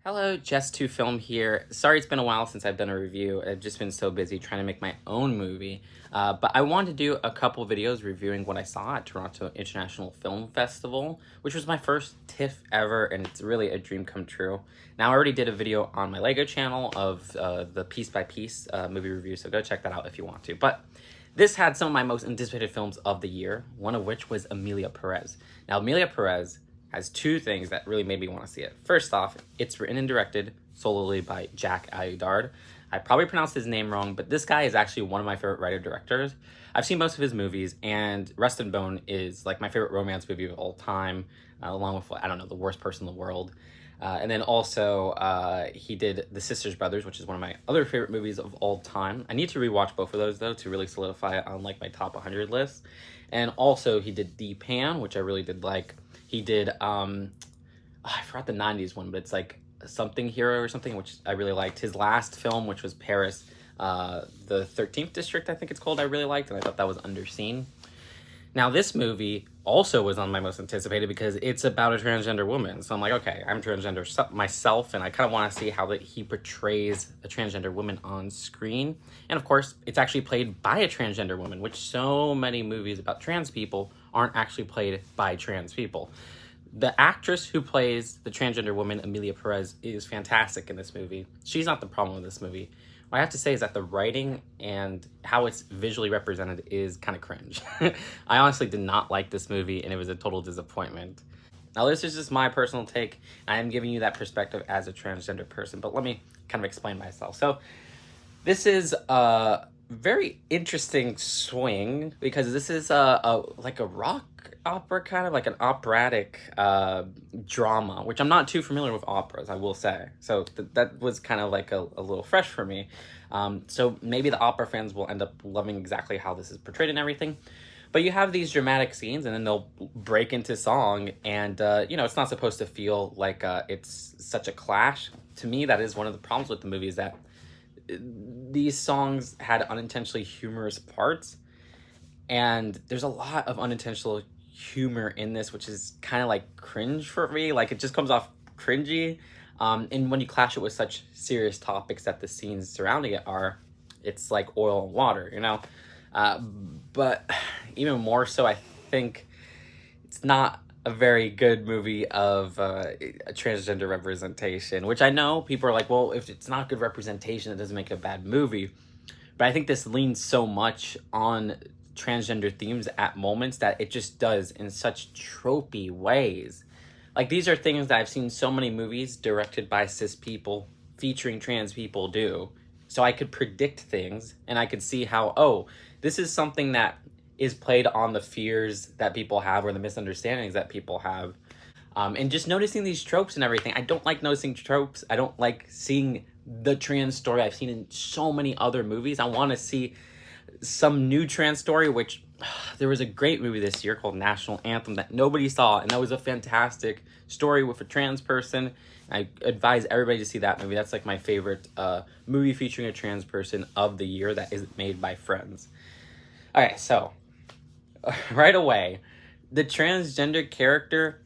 Hello, Just to Film here. Sorry it's been a while since I've done a review. I've just been so busy trying to make my own movie. But I wanted to do a couple videos reviewing what I saw at Toronto International Film Festival, which was my first TIFF ever, and it's really a dream come true. Now, I already did a video on my LEGO channel of the piece-by-piece movie review, so go check that out if you want to. But this had some of my most anticipated films of the year, one of which was Emilia Perez. Now, Emilia Perez has two things that really made me want to see it. First off, it's written and directed solely by Jack Ayudard. I probably pronounced his name wrong, but this guy is actually one of my favorite writer-directors. I've seen most of his movies, and Rust and Bone is like my favorite romance movie of all time, along with, I don't know, The Worst Person in the World. And then also, he did The Sisters Brothers, which is one of my other favorite movies of all time. I need to rewatch both of those, though, to really solidify it on like my top 100 list. And also, he did The Pan, which I really did like. He did, I forgot the 90s one, but it's like Something Hero or something, which I really liked. His last film, which was Paris, the 13th District, I think it's called, I really liked, and I thought that was underseen. Now, this movie also was on my most anticipated because it's about a transgender woman. So I'm like, okay, I'm transgender myself, and I kind of want to see how he portrays a transgender woman on screen. And of course, it's actually played by a transgender woman, which so many movies about trans people aren't actually played by trans people. The actress who plays the transgender woman, Emilia Perez, is fantastic in this movie. She's not the problem with this movie. What I have to say is that the writing and how it's visually represented is kind of cringe. I honestly did not like this movie, and it was a total disappointment. Now, this is just my personal take. I am giving you that perspective as a transgender person, but let me kind of explain myself. So, this is a very interesting swing because this is like a rock opera, kind of like an operatic drama, which I'm not too familiar with operas, I will say. So that was kind of like a little fresh for me. So maybe the opera fans will end up loving exactly how this is portrayed and everything. But you have these dramatic scenes, and then they'll break into song, and it's not supposed to feel like it's such a clash. To me, that is one of the problems with the movie, is that these songs had unintentionally humorous parts, and there's a lot of unintentional humor in this, which is kind of like cringe for me. Like, it just comes off cringy, and when you clash it with such serious topics that the scenes surrounding it are, it's like oil and water, but even more so, I think it's not a very good movie of a transgender representation, which I know people are like, well, if it's not good representation, it doesn't make it a bad movie. But I think this leans so much on transgender themes at moments that it just does in such tropey ways. Like, these are things that I've seen so many movies directed by cis people featuring trans people do. So I could predict things, and I could see how, oh, this is something that is played on the fears that people have or the misunderstandings that people have. And just noticing these tropes and everything. I don't like noticing tropes. I don't like seeing the trans story I've seen in so many other movies. I want to see some new trans story, which there was a great movie this year called National Anthem that nobody saw, and that was a fantastic story with a trans person. I advise everybody to see that movie. That's like my favorite movie featuring a trans person of the year that isn't made by friends. All right, so right away, the transgender character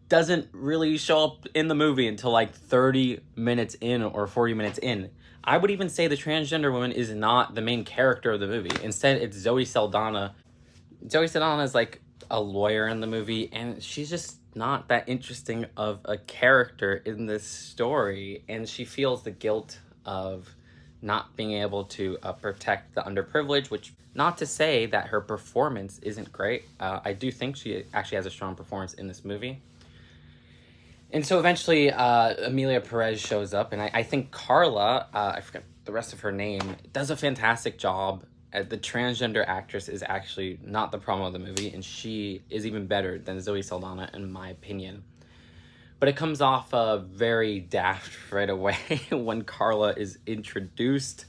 doesn't really show up in the movie until like 30 minutes in or 40 minutes in. I would even say the transgender woman is not the main character of the movie. Instead, it's Zoe Saldana. Zoe Saldana is like a lawyer in the movie, and she's just not that interesting of a character in this story. And she feels the guilt of not being able to protect the underprivileged, which, not to say that her performance isn't great. I do think she actually has a strong performance in this movie. And so eventually, Emilia Perez shows up, and I think Carla, I forget the rest of her name, does a fantastic job. The transgender actress is actually not the problem of the movie, and she is even better than Zoe Saldana, in my opinion. But it comes off very daft right away when Carla is introduced,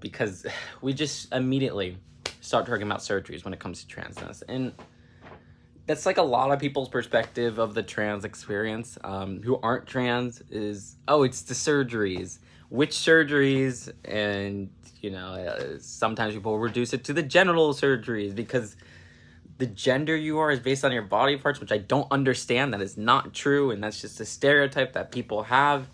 because we just immediately start talking about surgeries when it comes to transness. And that's like a lot of people's perspective of the trans experience, who aren't trans, is, oh, it's the surgeries. Which surgeries? And, sometimes people reduce it to the genital surgeries because the gender you are is based on your body parts, which I don't understand. That is not true, and that's just a stereotype that people have,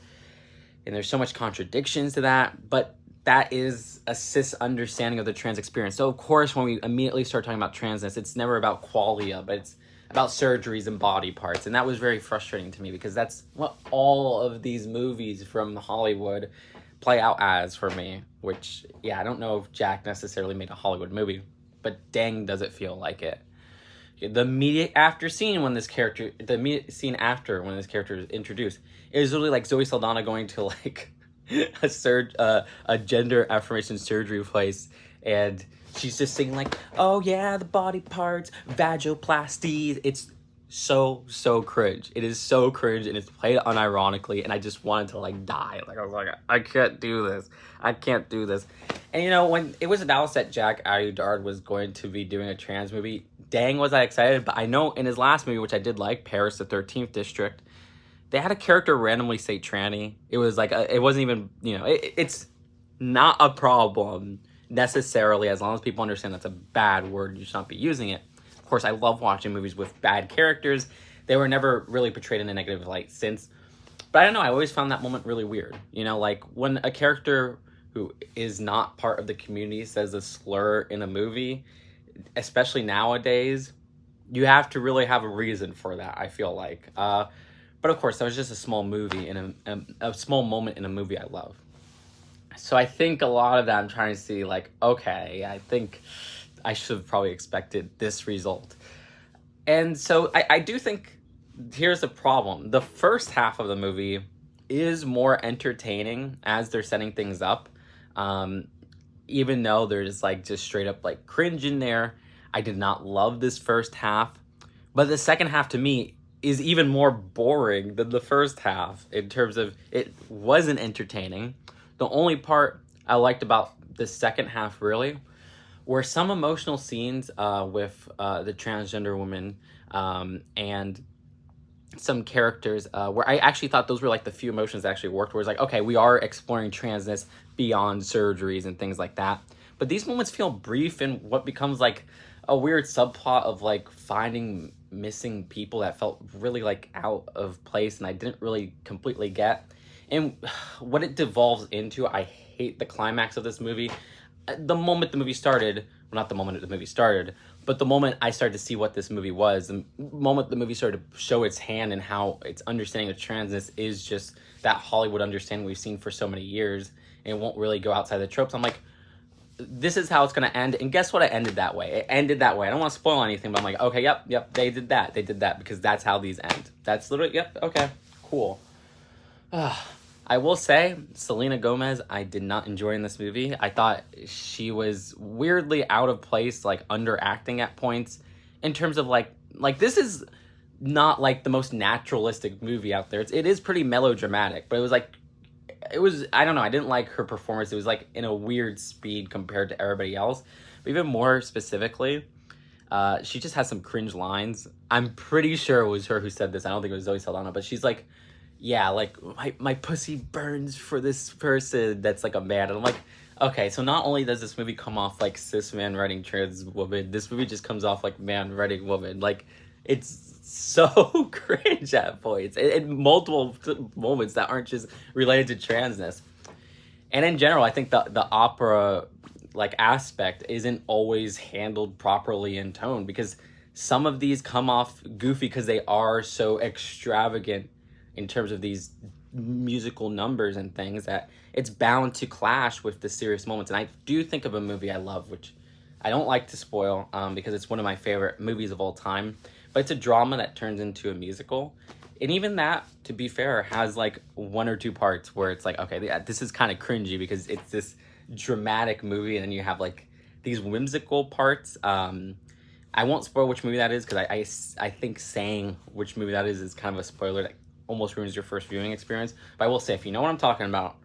and there's so much contradictions to that, but that is a cis understanding of the trans experience. So of course, when we immediately start talking about transness, it's never about qualia, but it's about surgeries and body parts. And that was very frustrating to me because that's what all of these movies from Hollywood play out as for me, which, yeah, I don't know if Jack necessarily made a Hollywood movie, but dang, does it feel like it. The immediate after scene when this character, the immediate scene after when this character is introduced, is literally like Zoe Saldana going to like a gender affirmation surgery place, and she's just singing like, oh yeah, the body parts, vaginoplasty. It's so cringe. It is so cringe, and it's played unironically, and I just wanted to like die. Like I was like, I can't do this. I can't do this. And you know, when it was announced that Jack Ayudard was going to be doing a trans movie, dang was I excited. But I know in his last movie, which I did like, Paris, the 13th District, they had a character randomly say tranny. It was like, it wasn't even, you know, it's not a problem necessarily, as long as people understand that's a bad word, you should not be using it. Of course, I love watching movies with bad characters. They were never really portrayed in a negative light since. But I don't know, I always found that moment really weird. You know, like when a character who is not part of the community says a slur in a movie, especially nowadays, you have to really have a reason for that, I feel like. But of course, that was just a small movie and a small moment in a movie I love. So I think a lot of that I'm trying to see like, okay, I think I should have probably expected this result. And so I do think here's the problem. The first half of the movie is more entertaining as they're setting things up. Even though there's like just straight up like cringe in there. I did not love this first half. But the second half to me is even more boring than the first half in terms of it wasn't entertaining. The only part I liked about the second half really were some emotional scenes with the transgender woman and some characters where I actually thought those were like the few emotions that actually worked, where it's like, okay, we are exploring transness beyond surgeries and things like that. But these moments feel brief in what becomes like a weird subplot of like finding missing people that felt really like out of place and I didn't really completely get. And what it devolves into, I hate the climax of this movie. The moment the movie started, well, not the moment the movie started, but the moment I started to see what this movie was, the moment the movie started to show its hand and how its understanding of transness is just that Hollywood understanding we've seen for so many years and it won't really go outside the tropes. I'm like, this is how it's going to end. And guess what? It ended that way. It ended that way. I don't want to spoil anything, but I'm like, okay, yep, they did that. They did that because that's how these end. That's literally, yep, okay, cool. I will say, Selena Gomez, I did not enjoy in this movie. I thought she was weirdly out of place, like underacting at points in terms of like this is not like the most naturalistic movie out there. It is pretty melodramatic, but it was, I don't know, I didn't like her performance. It was like in a weird speed compared to everybody else. But even more specifically, she just has some cringe lines. I'm pretty sure it was her who said this. I don't think it was Zoe Saldana, but she's like, yeah, like, my pussy burns for this person that's like a man. And I'm like, okay, so not only does this movie come off like cis man writing trans woman, this movie just comes off like man writing woman. Like, it's so cringe at points. In multiple moments that aren't just related to transness. And in general, I think the opera like aspect isn't always handled properly in tone because some of these come off goofy because they are so extravagant in terms of these musical numbers and things that it's bound to clash with the serious moments. And I do think of a movie I love, which I don't like to spoil because it's one of my favorite movies of all time, but it's a drama that turns into a musical. And even that, to be fair, has like one or two parts where it's like, okay, this is kind of cringy because it's this dramatic movie and then you have like these whimsical parts. I won't spoil which movie that is because I think saying which movie that is kind of a spoiler that almost ruins your first viewing experience. But I will say, if you know what I'm talking about,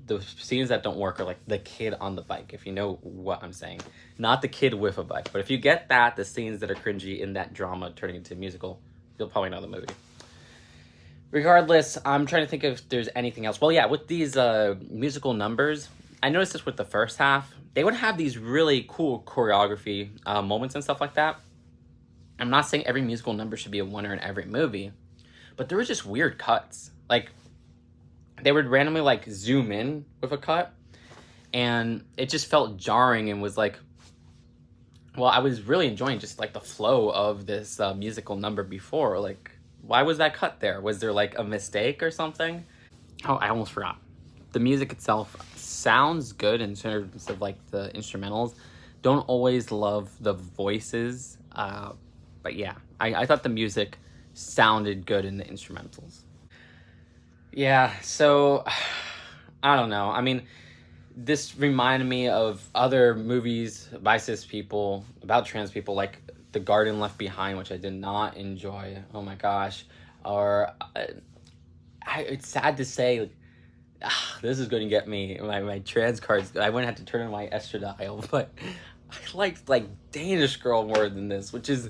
the scenes that don't work are like the kid on the bike, if you know what I'm saying. Not the kid with a bike. But if you get that, the scenes that are cringy in that drama turning into a musical, you'll probably know the movie. Regardless, I'm trying to think if there's anything else. Well, yeah, with these musical numbers, I noticed this with the first half. They would have these really cool choreography moments and stuff like that. I'm not saying every musical number should be a winner in every movie, but there were just weird cuts. Like, they would randomly, like, zoom in with a cut, and it just felt jarring and was like, well, I was really enjoying just, like, the flow of this musical number before. Like, why was that cut there? Was there, like, a mistake or something? Oh, I almost forgot. The music itself sounds good in terms of, like, the instrumentals. Don't always love the voices, but yeah, I thought the music sounded good in the instrumentals. Yeah, so I don't know. I mean, this reminded me of other movies by cis people, about trans people, like The Garden Left Behind, which I did not enjoy. Oh my gosh. Or it's sad to say, like, this is going to get me my trans cards. I wouldn't have to turn in my estradiol, but I liked, like, Danish Girl more than this, which is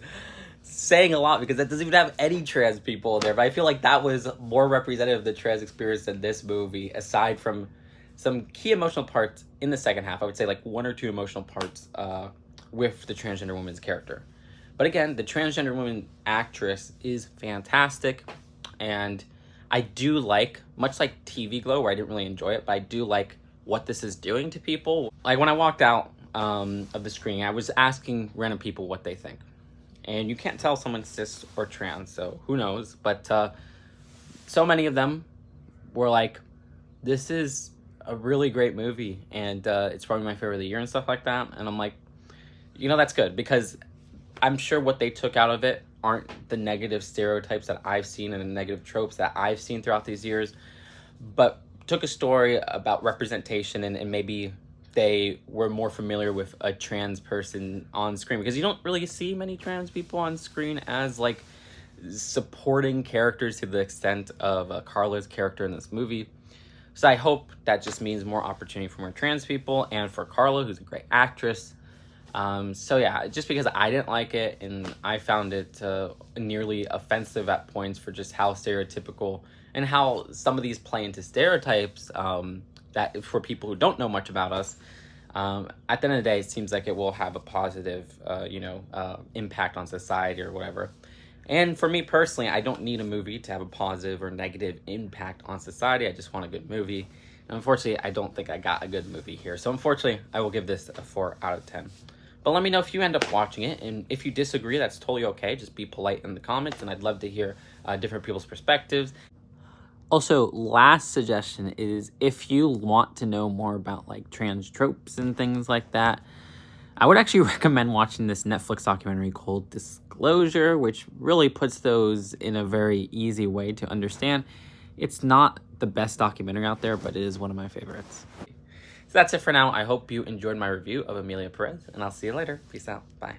saying a lot because that doesn't even have any trans people in there. But I feel like that was more representative of the trans experience than this movie, aside from some key emotional parts in the second half. I would say like 1 or 2 emotional parts with the transgender woman's character. But again, the transgender woman actress is fantastic, and I do like, much like TV Glow, where I didn't really enjoy it, but I do like what this is doing to people. Like, when I walked out of the screening, I was asking random people what they think. And you can't tell someone's cis or trans, so who knows. But so many of them were like, this is a really great movie, and it's probably my favorite of the year and stuff like that. And I'm like, you know, that's good, because I'm sure what they took out of it aren't the negative stereotypes that I've seen and the negative tropes that I've seen throughout these years, but took a story about representation, and maybe they were more familiar with a trans person on screen, because you don't really see many trans people on screen as, like, supporting characters to the extent of Carla's character in this movie. So I hope that just means more opportunity for more trans people, and for Carla, who's a great actress. So yeah, just because I didn't like it, and I found it nearly offensive at points for just how stereotypical and how some of these play into stereotypes, that for people who don't know much about us, at the end of the day, it seems like it will have a positive, impact on society or whatever. And for me personally, I don't need a movie to have a positive or negative impact on society. I just want a good movie. And unfortunately, I don't think I got a good movie here. So unfortunately, I will give this a 4 out of 10. But let me know if you end up watching it. And if you disagree, that's totally okay. Just be polite in the comments. And I'd love to hear different people's perspectives. Also, last suggestion is, if you want to know more about, like, trans tropes and things like that, I would actually recommend watching this Netflix documentary called Disclosure, which really puts those in a very easy way to understand. It's not the best documentary out there, but it is one of my favorites. So that's it for now. I hope you enjoyed my review of Emilia Perez, and I'll see you later. Peace out. Bye.